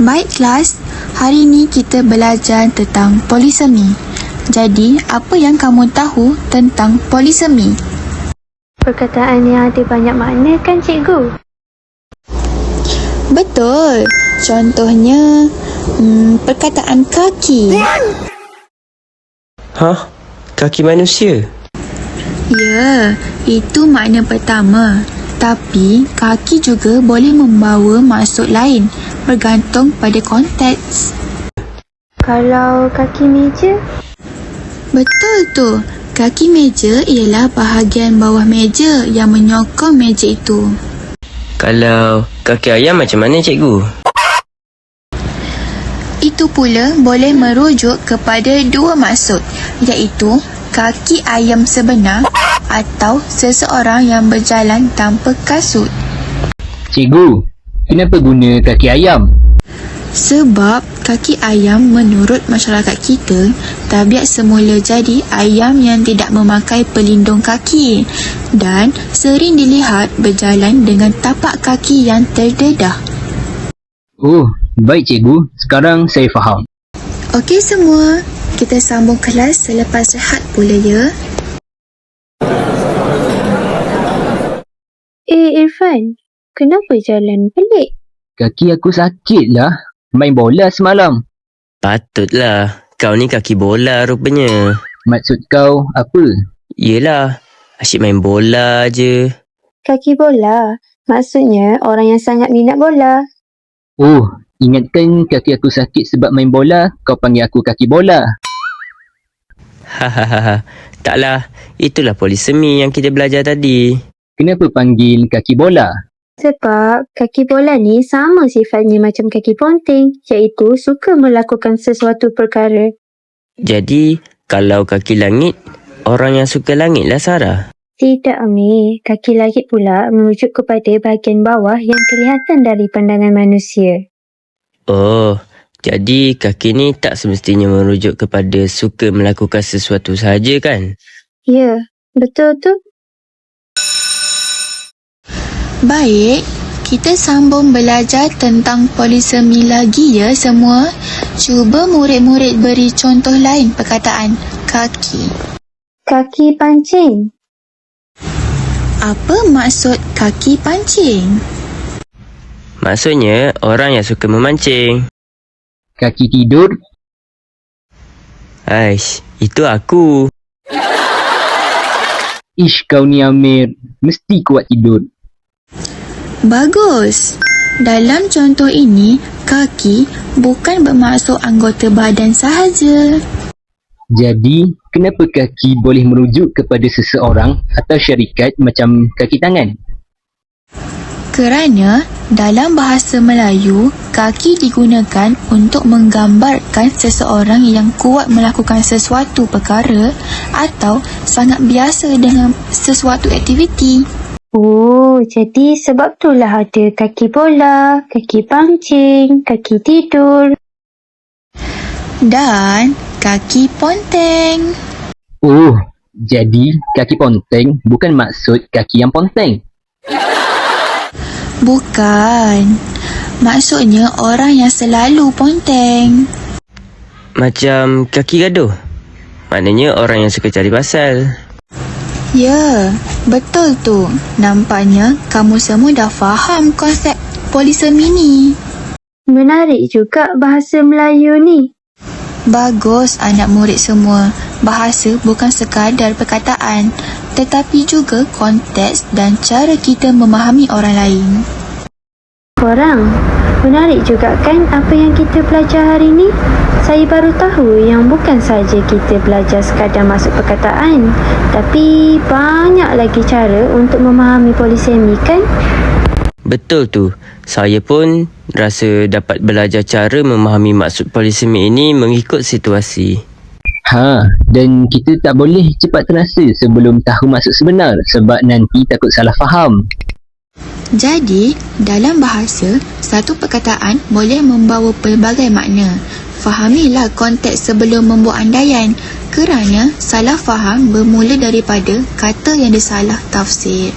Baik kelas, hari ini kita belajar tentang polisemi. Jadi, apa yang kamu tahu tentang polisemi? Perkataan yang ada banyak makna kan cikgu? Betul. Contohnya, perkataan kaki. Hah? Kaki manusia? Ya, itu makna pertama. Tapi, kaki juga boleh membawa maksud lain bergantung pada konteks. Kalau kaki meja? Betul tu. Kaki meja ialah bahagian bawah meja yang menyokong meja itu. Kalau kaki ayam macam mana cikgu? Itu pula boleh merujuk kepada dua maksud, iaitu kaki ayam sebenar atau seseorang yang berjalan tanpa kasut. Cikgu, kenapa guna kaki ayam? Sebab kaki ayam menurut masyarakat kita, tabiat semula jadi ayam yang tidak memakai pelindung kaki dan sering dilihat berjalan dengan tapak kaki yang terdedah. Oh, baik cikgu. Sekarang saya faham. Okey semua, kita sambung kelas selepas rehat pula ya. Irfan, kenapa jalan pelik? Kaki aku sakit lah. Main bola semalam. Patutlah. Kau ni kaki bola rupanya. Maksud kau apa? Yelah, asyik main bola je. Kaki bola? Maksudnya orang yang sangat minat bola. Oh, ingatkan kaki aku sakit sebab main bola, kau panggil aku kaki bola. Hahaha. Taklah, itulah polisemi yang kita belajar tadi. Kenapa panggil kaki bola? Sebab kaki bola ni sama sifatnya macam kaki ponteng, iaitu suka melakukan sesuatu perkara. Jadi, kalau kaki langit, orang yang suka langit lah Sarah. Tidak, Amir. Kaki langit pula merujuk kepada bahagian bawah yang kelihatan dari pandangan manusia. Oh, jadi kaki ni tak semestinya merujuk kepada suka melakukan sesuatu sahaja kan? Ya, betul tu. Baik, kita sambung belajar tentang polisemi lagi ya semua. Cuba murid-murid beri contoh lain perkataan kaki. Kaki pancing. Apa maksud kaki pancing? Maksudnya, orang yang suka memancing. Kaki tidur? Aish, itu aku. Ish, kau ni Amir. Mesti kuat tidur. Bagus. Dalam contoh ini, kaki bukan bermaksud anggota badan sahaja. Jadi, kenapa kaki boleh merujuk kepada seseorang atau syarikat macam kaki tangan? Kerana dalam bahasa Melayu, kaki digunakan untuk menggambarkan seseorang yang kuat melakukan sesuatu perkara atau sangat biasa dengan sesuatu aktiviti. Oh, jadi sebab itulah ada kaki bola, kaki pancing, kaki tidur. Dan kaki ponteng. Oh, jadi kaki ponteng bukan maksud kaki yang ponteng. Bukan. Maksudnya orang yang selalu ponteng. Macam kaki gaduh. Maknanya orang yang suka cari pasal. Ya, betul tu. Nampaknya kamu semua dah faham konsep polisemi ni. Menarik juga bahasa Melayu ni. Bagus anak murid semua. Bahasa bukan sekadar perkataan, tetapi juga konteks dan cara kita memahami orang lain. Korang, menarik juga kan apa yang kita belajar hari ni? Saya baru tahu yang bukan saja kita belajar sekadar maksud perkataan, tapi banyak lagi cara untuk memahami polisemi kan? Betul tu. Saya pun rasa dapat belajar cara memahami maksud polisemi ini mengikut situasi. Dan kita tak boleh cepat terasa sebelum tahu maksud sebenar sebab nanti takut salah faham. Jadi, dalam bahasa, satu perkataan boleh membawa pelbagai makna. Fahamilah konteks sebelum membuat andaian kerana salah faham bermula daripada kata yang disalah tafsir.